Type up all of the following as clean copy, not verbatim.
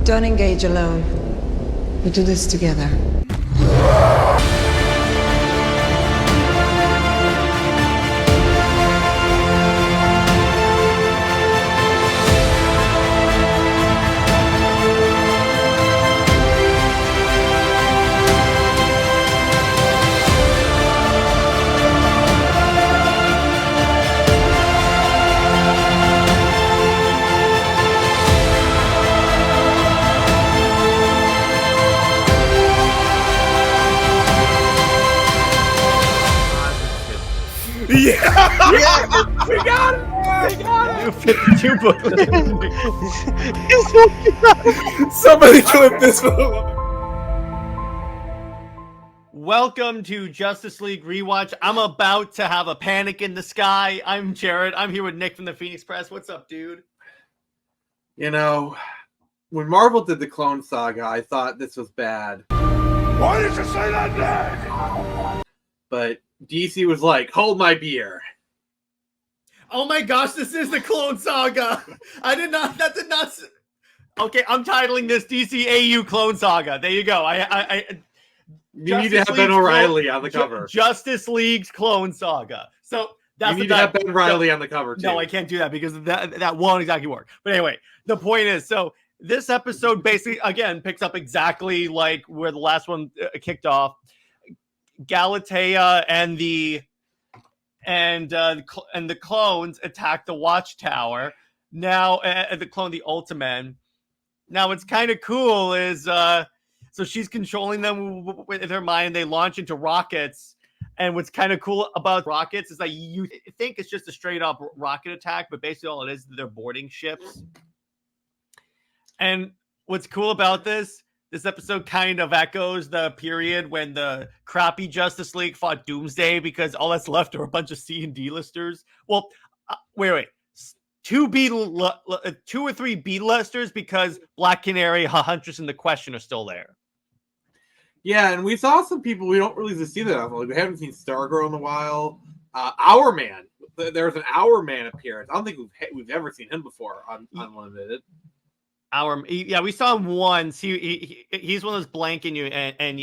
Don't engage alone. We do this together. Yeah! We got it! We got it! New 52 booklet. Somebody clip this. Welcome to Justice League Rewatch. I'm about to have a panic in the sky. I'm Jared. I'm here with Nick from the Phoenix Press. What's up, dude? You know, when Marvel did the Clone Saga, I thought this was bad. Why did you say that, Nick? But DC was like, hold my beer. Oh my gosh, this is the Clone Saga. That did not. Okay, I'm titling this DCAU Clone Saga. There you go. You need to have Ben O'Reilly on the cover. Justice League's Clone Saga. So that's you need to have Ben Riley on the cover too. No, I can't do that because that won't exactly work. But anyway, the point is, so this episode basically again picks up exactly like where the last one kicked off. Galetea and the clones attack the Watchtower. Now the clone, the Ultiman. Now what's kind of cool is so she's controlling them with her mind, and they launch into rockets. And what's kind of cool about rockets is that you think it's just a straight up rocket attack, but basically all it is, they're boarding ships. And what's cool about this episode kind of echoes the period when the crappy Justice League fought Doomsday, because all that's left are a bunch of C and D listers. Well, wait. 2 or 3 B listers because Black Canary, Huntress, and the Question are still there. Yeah, and we saw some people we don't really see that often. Like, we haven't seen Stargirl in a while. Our Man. There was an Our Man appearance. I don't think we've ever seen him before on Unlimited. We saw him once. He's one of those blanking you and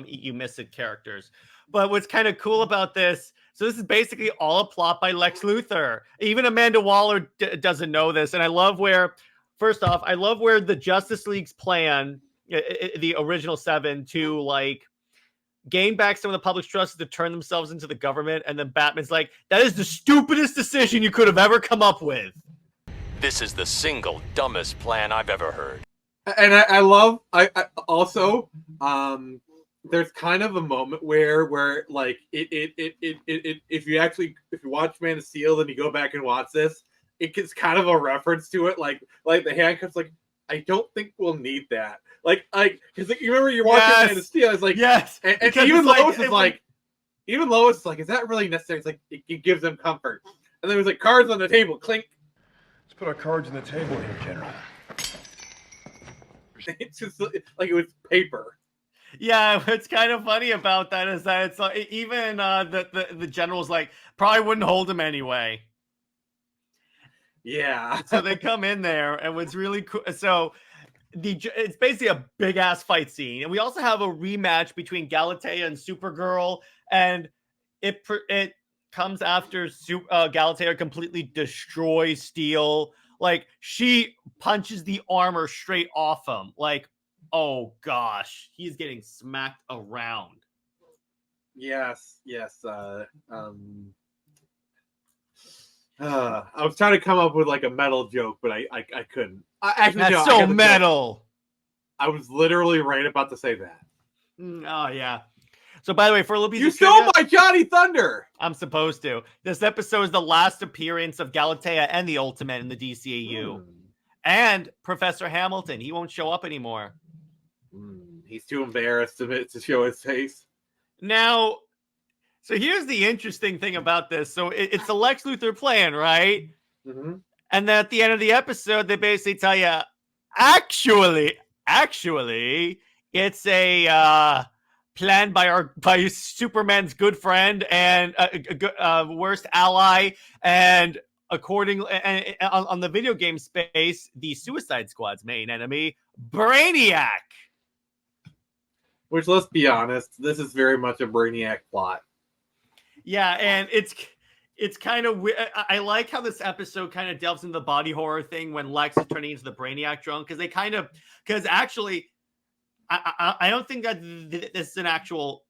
you miss it characters. But what's kind of cool about this? So this is basically all a plot by Lex Luthor. Even Amanda Waller doesn't know this, and I love where the Justice League's plan, the original 7, to like gain back some of the public's trust to turn themselves into the government, and then Batman's like, "That is the stupidest decision you could have ever come up with." This is the single dumbest plan I've ever heard. And I love also there's kind of a moment where like if you watch Man of Steel, then you go back and watch this, it gets kind of a reference to it, like the handcuffs. Like, I don't think we'll need that. Like because you remember you're watching Man of Steel, it's like yes, and even Lois is like, is that really necessary? It's like it gives them comfort. And then it was like cards on the table, clink. Let's put our cards on the table here, General. It's just like it was paper. Yeah, what's kind of funny about that is that it's like even the general's like, probably wouldn't hold him anyway. Yeah. So they come in there, and what's really cool, so it's basically a big ass fight scene, and we also have a rematch between Galetea and Supergirl, and it comes after Galetea completely destroys Steel. Like, she punches the armor straight off him. Like, oh gosh, he's getting smacked around. Yes. I was trying to come up with like a metal joke, but I couldn't. That's so metal. I was literally right about to say that. Oh yeah. So by the way, for a little piece you of stole my Johnny Thunder. I'm supposed to. This episode is the last appearance of Galetea and the Ultimate in the DCAU. And Professor Hamilton. He won't show up anymore. He's too embarrassed to show his face. Now, so here's the interesting thing about this. So it's a Lex Luthor plan, right? Mm-hmm. And then at the end of the episode, they basically tell you, actually, it's a planned by Superman's good friend and worst ally, and according and on the video game space, the Suicide Squad's main enemy, Brainiac. Which, let's be honest, this is very much a Brainiac plot. Yeah, and it's kind of weird. I like how this episode kind of delves into the body horror thing when Lex is turning into the Brainiac drone, because actually, I don't think that this is an actual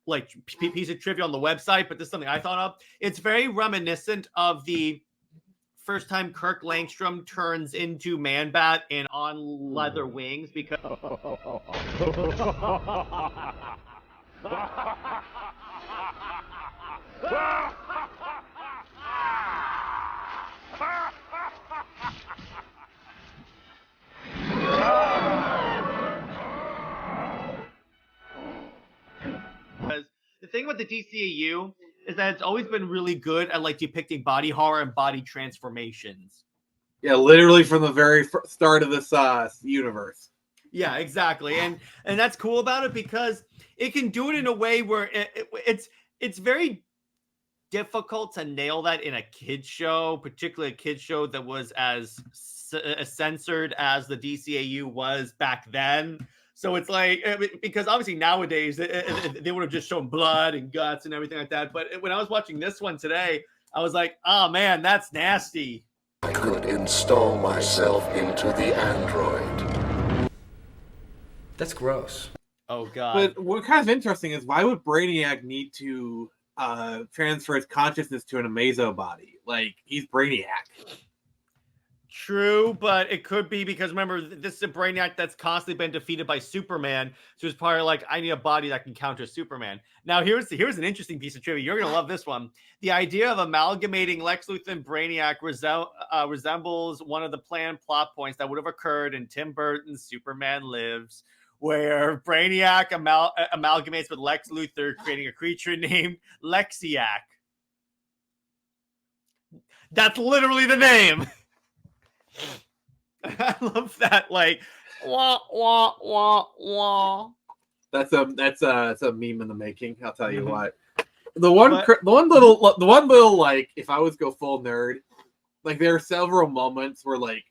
like piece of trivia on the website, but this is something I thought of. It's very reminiscent of the first time Kirk Langstrom turns into Man-Bat in On Leather Wings, because the thing with the DCAU is that it's always been really good at like depicting body horror and body transformations. Yeah, literally from the very start of this universe. Yeah, exactly, and that's cool about it because it can do it in a way where it's very difficult to nail that in a kids show, particularly a kids show that was as censored as the DCAU was back then. So it's like, because obviously nowadays they would have just shown blood and guts and everything like that. But when I was watching this one today, I was like, oh man, that's nasty. I could install myself into the android. That's gross. Oh god. But what kind of interesting is, why would Brainiac need to transfer his consciousness to an Amazo body? Like, he's Brainiac. True, but it could be because, remember, this is a Brainiac that's constantly been defeated by Superman. So it's probably like, I need a body that can counter Superman. Now, here's an interesting piece of trivia. You're going to love this one. The idea of amalgamating Lex Luthor and Brainiac resembles one of the planned plot points that would have occurred in Tim Burton's Superman Lives, where Brainiac amalgamates with Lex Luthor, creating a creature named Lexiac. That's literally the name. I love that, like, wah wah wah wah. That's a meme in the making. I'll tell you what. The one little like, if I was go full nerd, like, there are several moments where like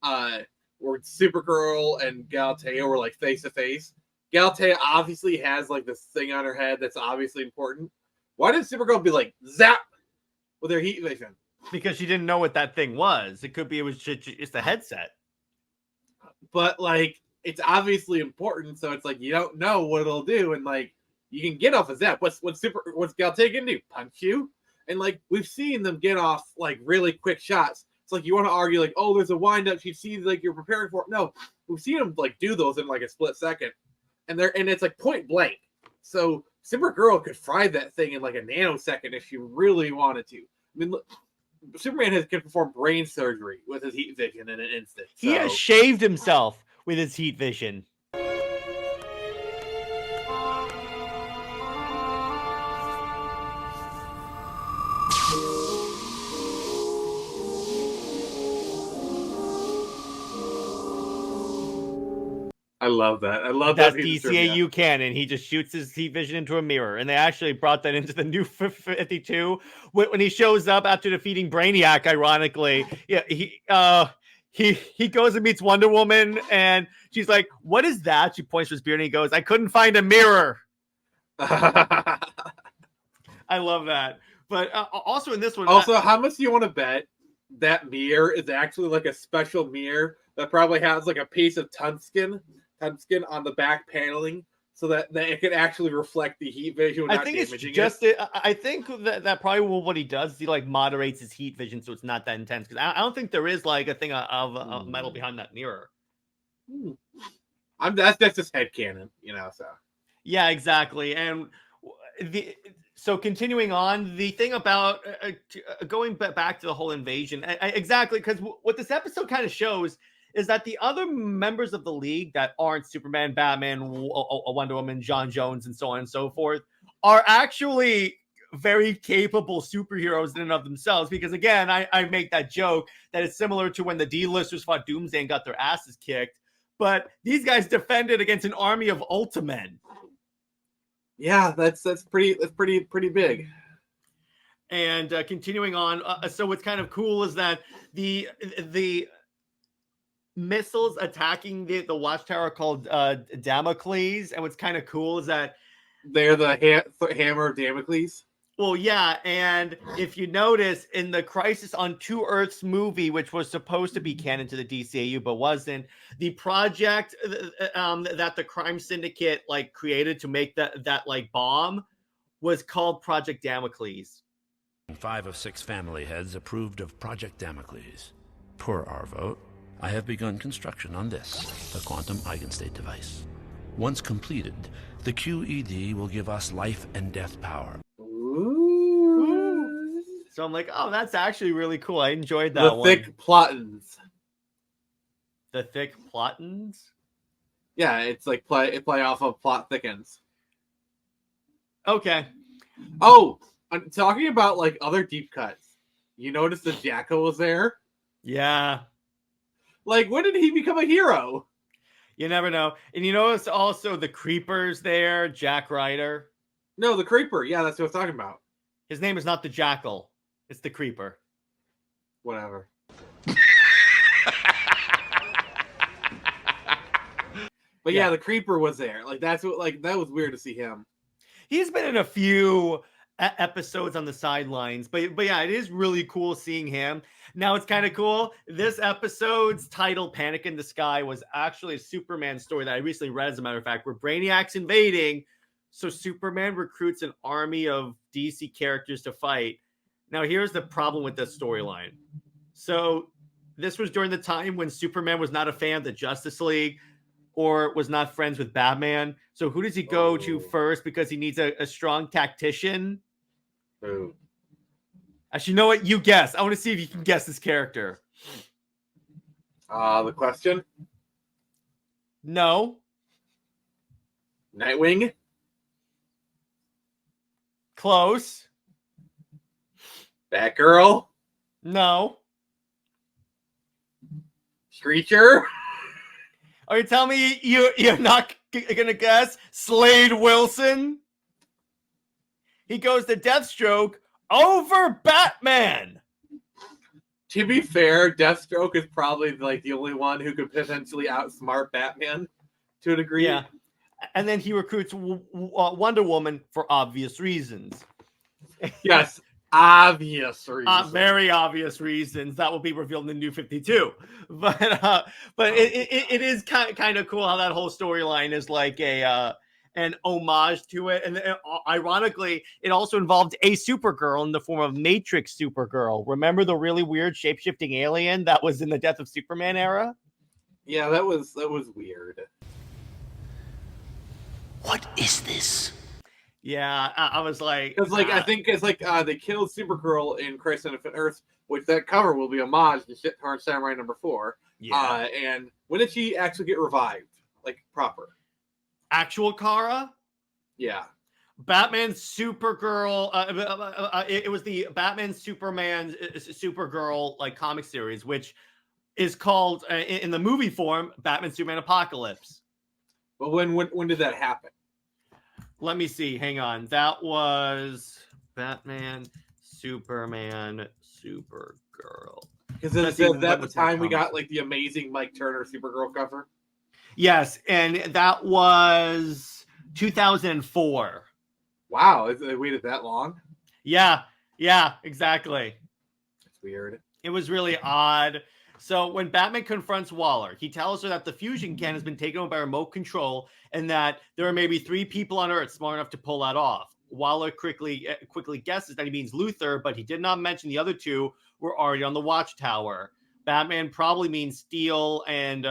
where Supergirl and Galetea were like face to face. Galetea obviously has like this thing on her head that's obviously important. Why did Supergirl be like zap with her heat vision? Because she didn't know what that thing was. It could be it was just a headset. But like, it's obviously important, so it's like you don't know what it'll do, and like you can get off a zap. What's Galetea gonna do? Punch you? And like, we've seen them get off like really quick shots. It's like, you want to argue like, oh, there's a wind up. You see like you're preparing for it. No, we've seen them like do those in like a split second, and it's like point blank. So Supergirl could fry that thing in like a nanosecond if she really wanted to. I mean, look, Superman can perform brain surgery with his heat vision in an instant. He has shaved himself with his heat vision. I love that. I love That's that. DCAU canon. He just shoots his heat vision into a mirror, and they actually brought that into the new 52 when he shows up after defeating Brainiac. Ironically, yeah, he goes and meets Wonder Woman, and she's like, "What is that?" She points to his beard, and he goes, "I couldn't find a mirror." I love that. But also in this one, also, how much do you want to bet that mirror is actually like a special mirror that probably has like a piece of tungsten on the back paneling, so that it can actually reflect the heat vision without I think damaging it's just I think that probably what he does is he like moderates his heat vision so it's not that intense, because I don't think there is like a thing of metal behind that mirror. That's just headcanon, so. Yeah, exactly. And so continuing on, the thing about going back to the whole invasion, exactly, because what this episode kind of shows is that the other members of the League that aren't Superman, Batman, Wonder Woman, John Jones, and so on and so forth are actually very capable superheroes in and of themselves. Because again, I make that joke that it's similar to when the D-listers fought Doomsday and got their asses kicked, but these guys defended against an army of Ultramen. Yeah, that's pretty big. And continuing on, so what's kind of cool is that the missiles attacking the watchtower called Damocles, and what's kind of cool is that They're the hammer of Damocles. well, yeah, and if you notice in the Crisis on Two Earths movie, which was supposed to be canon to the DCAU but wasn't, the project that the crime syndicate like created to make that like bomb was called Project Damocles. 5 of 6 family heads approved of Project Damocles. Per our vote, I have begun construction on this, the quantum eigenstate device. Once completed, the QED will give us life and death power. Ooh. So I'm like, oh, that's actually really cool. I enjoyed that The one. thick plottins. The thick plottins? Yeah, it's like play off of plot thickens. Okay. Oh, I'm talking about like other deep cuts. You notice the Jackal was there? Yeah. Like, when did he become a hero? You never know. And you notice also the Creepers there, Jack Ryder. No, the Creeper. Yeah, that's what I was talking about. His name is not the Jackal. It's the Creeper. Whatever. But yeah, the Creeper was there. Like, that's what, like, that was weird to see him. He's been in a few episodes on the sidelines, but yeah, it is really cool seeing him. Now it's kind of cool. This episode's title, Panic in the Sky, was actually a Superman story that I recently read, as a matter of fact, where Brainiac's invading. So Superman recruits an army of DC characters to fight. Now, here's the problem with this storyline. So this was during the time when Superman was not a fan of the Justice League or was not friends with Batman. So who does he go to first because he needs a strong tactician? Ooh. Actually, you know what? You guess. I want to see if you can guess this character. The Question? No. Nightwing? Close. Batgirl? No. Screecher? Are you telling me you're not going to guess? Slade Wilson? He goes to Deathstroke over Batman. To be fair, Deathstroke is probably like the only one who could potentially outsmart Batman to a degree. Yeah. And then he recruits Wonder Woman for obvious reasons. Yes, obvious reasons. Very obvious reasons that will be revealed in the New 52. But it is kind of cool how that whole storyline is like an homage to it. And ironically, it also involved a Supergirl in the form of Matrix Supergirl. Remember the really weird shape-shifting alien that was in the Death of Superman era? Yeah, that was weird. What is this? Yeah, I was like... Because, like, I think it's like they killed Supergirl in Crisis on Infinite Earths, which that cover will be homage to Shit Hard Samurai #4. Yeah. And when did she actually get revived? Like, proper? Actual Kara? Yeah. Batman Supergirl. It was the Batman Superman Supergirl like comic series, which is called in the movie form Batman Superman Apocalypse. But when did that happen? Let me see. Hang on. That was Batman Superman Supergirl. Because is that the time we got like the amazing Mike Turner Supergirl cover? Yes, and that was 2004. Wow, they waited that long? Yeah, exactly. It's weird. It was really odd. So when Batman confronts Waller, he tells her that the fusion can has been taken over by remote control and that there are maybe 3 people on Earth smart enough to pull that off. Waller quickly guesses that he means Luther, but he did not mention the other 2 were already on the Watchtower. Batman probably means Steel and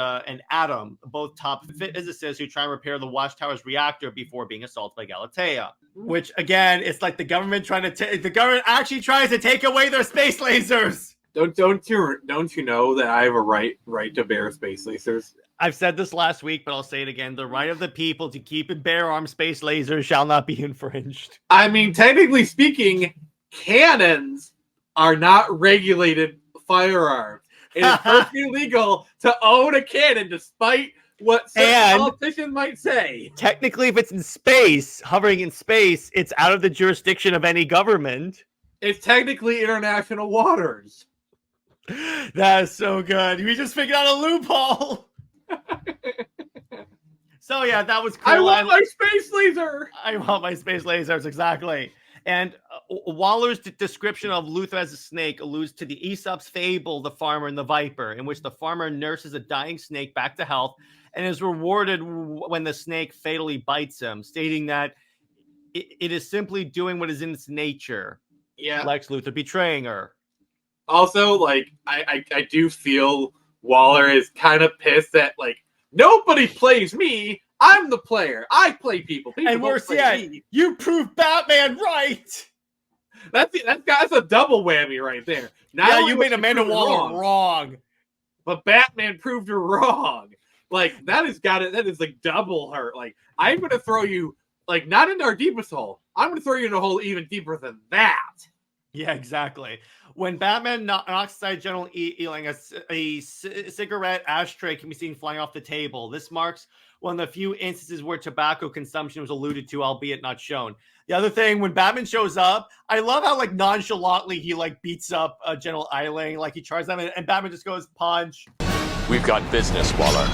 Atom, both top physicists who try and repair the Watchtower's reactor before being assaulted by Galetea. Which again, it's like the government the government actually tries to take away their space lasers. Don't you know that I have a right to bear space lasers? I've said this last week, but I'll say it again. The right of the people to keep and bear armed space lasers shall not be infringed. I mean, technically speaking, cannons are not regulated firearms. It is perfectly legal to own a cannon, despite what some politicians might say. Technically, if it's in space, hovering in space, it's out of the jurisdiction of any government. It's technically international waters. That is so good. We just figured out a loophole. So yeah, that was cool. I want my space laser. I want my space lasers, exactly. And Waller's description of Luther as a snake alludes to the Aesop's fable, The Farmer and the Viper, in which the farmer nurses a dying snake back to health and is rewarded when the snake fatally bites him, stating that it is simply doing what is in its nature. Yeah. Lex Luthor betraying her. Also, like, I do feel Waller is kind of pissed that, like, nobody plays me. I'm the player. I play people. And worse yet, you proved Batman right. That's a double whammy right there. Yeah, you made Amanda Waller wrong, but Batman proved her wrong. Like, that is like double hurt. Like, I'm gonna throw you, like, not into our deepest hole. I'm gonna throw you in a hole even deeper than that. Yeah, exactly. When Batman knocks aside General Ealing, a cigarette ashtray can be seen flying off the table. This marks one of the few instances where tobacco consumption was alluded to, albeit not shown. The other thing, when Batman shows up, I love how, like, nonchalantly he, like, beats up General Ealing, like he charges them, and Batman just goes, punch. We've got business, Waller.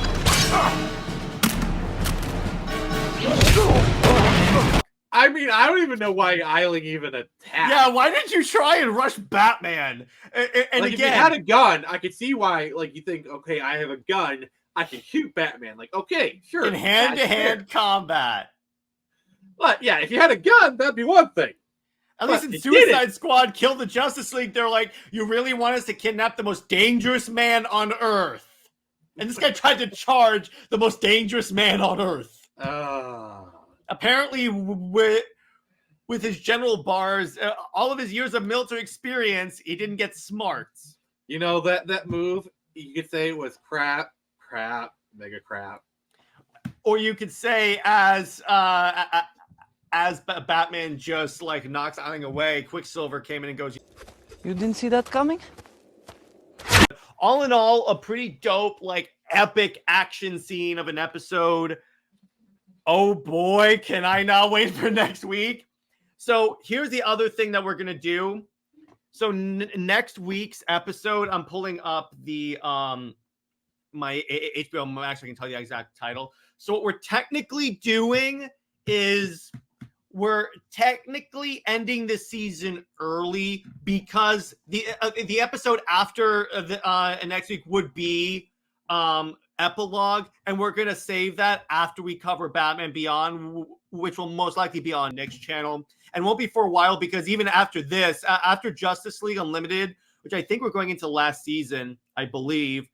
I mean, I don't even know why Eiling even attacked. Yeah, why did you try and rush Batman? And like, again, if you had a gun, I could see why. Like, you think, okay, I have a gun, I can shoot Batman. Like, okay, sure. In hand-to-hand combat. But yeah, if you had a gun, that'd be one thing. At least in Suicide Squad, Kill the Justice League, they're like, you really want us to kidnap the most dangerous man on Earth? And this guy tried to charge the most dangerous man on Earth. Apparently, with his general bars, all of his years of military experience, he didn't get smarts. You know, that move, you could say it was crap, mega crap. Or you could say as Batman just, like, knocks something away, Quicksilver came in and goes, "You didn't see that coming?" All in all, a pretty dope, like, epic action scene of an episode. Oh boy, can I not wait for next week. So here's the other thing that we're going to do. So next week's episode, I'm pulling up the my HBO Max. I can tell you the exact title. So what we're technically doing is we're technically ending the season early because the episode after the next week would be epilogue, and we're going to save that after we cover Batman Beyond, which will most likely be on Nick's channel and won't be for a while, because even after this, after Justice League Unlimited, which I think we're going into last season, I believe,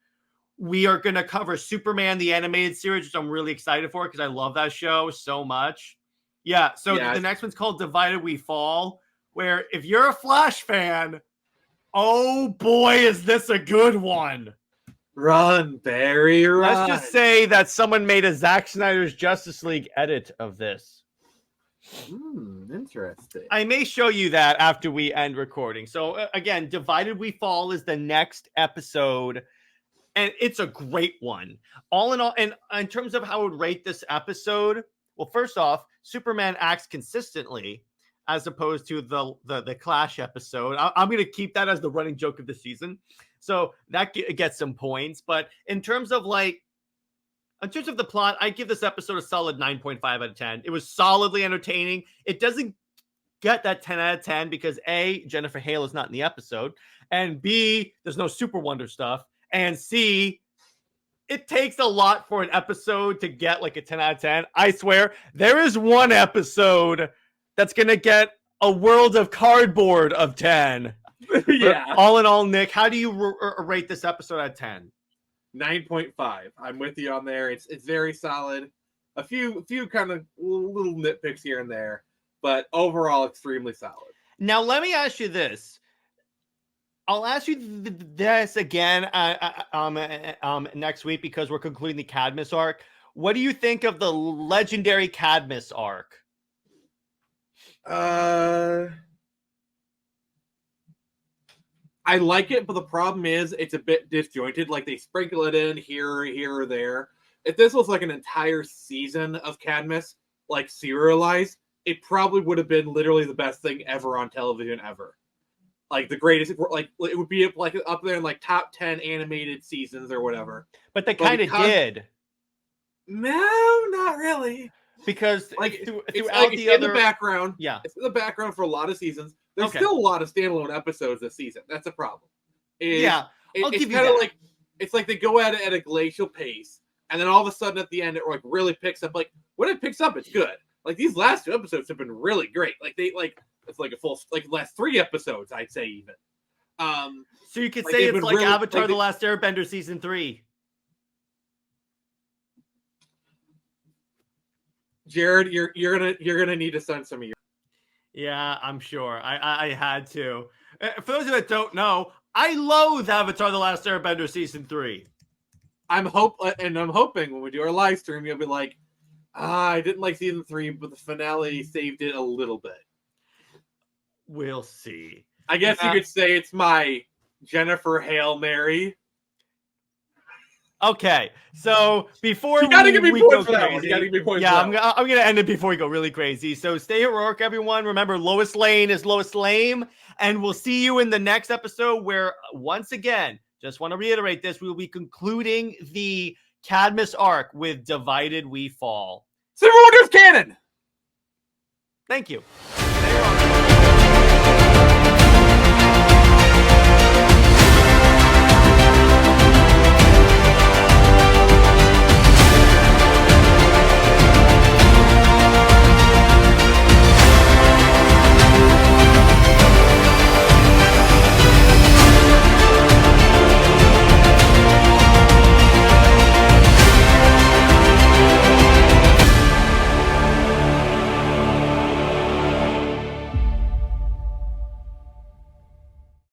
we are going to cover Superman, the animated series, which I'm really excited for because I love that show so much. Yeah, so the next one's called Divided We Fall, where if you're a Flash fan, oh boy, is this a good one. Run, Barry, run. Let's just say that someone made a Zack Snyder's Justice League edit of this. Interesting. I may show you that after we end recording. So again, Divided We Fall is the next episode, and it's a great one. All in all, and in terms of how I would rate this episode, well, first off, Superman acts consistently as opposed to the Clash episode. I'm going to keep that as the running joke of the season. So that gets some points. But in terms of the plot, I give this episode a solid 9.5 out of 10. It was solidly entertaining. It doesn't get that 10 out of 10 because A, Jennifer Hale is not in the episode, and B, there's no Super Wonder stuff, and C, it takes a lot for an episode to get like a 10 out of 10. I swear, there is one episode that's going to get a World of Cardboard of 10. Yeah. But all in all, Nick, how do you rate this episode out of 10? 9.5. I'm with you on there. It's very solid. A few kind of little nitpicks here and there, but overall extremely solid. Now let me ask you this. I'll ask you this again next week because we're concluding the Cadmus arc. What do you think of the legendary Cadmus arc? I like it, but the problem is it's a bit disjointed. Like, they sprinkle it in here or there. If this was like an entire season of Cadmus, like serialized, it probably would have been literally the best thing ever on television ever. like the greatest, like it would be like up there in like top 10 animated seasons or whatever. But they kind of did. No, not really. Because Like it's it's throughout like the it's other in the background. Yeah. It's in the background for a lot of seasons. There's Okay. still a lot of standalone episodes this season. That's a problem. Yeah, I'll It's give you kind of that. like it's like they go at it at a glacial pace, and then all of a sudden at the end it like really picks up. Like when it picks up, it's good. Like these last 2 episodes have been really great. Like they like it's like a full like last 3 episodes, I'd say even. So you could like say they've it's been like really- Avatar: like The they- Last Airbender season 3. Jared, you're gonna need to send some of your. Yeah, I'm sure. I had to. For those of you that don't know, I loathe Avatar: The Last Airbender season 3. I'm hoping when we do our live stream, you'll be like, I didn't like season 3, but the finale saved it a little bit. We'll see. I guess you could say it's my Jennifer Hail Mary. Okay, so before You gotta give me we points go for that one. crazy, You gotta give me points yeah, for that I'm gonna end it before we go really crazy. So stay heroic, everyone. Remember, Lois Lane is Lois Lame, and we'll see you in the next episode. Where once again, just want to reiterate this: we will be concluding the Cadmus arc with "Divided We Fall." Civil War canon. Thank you. Stay heroic.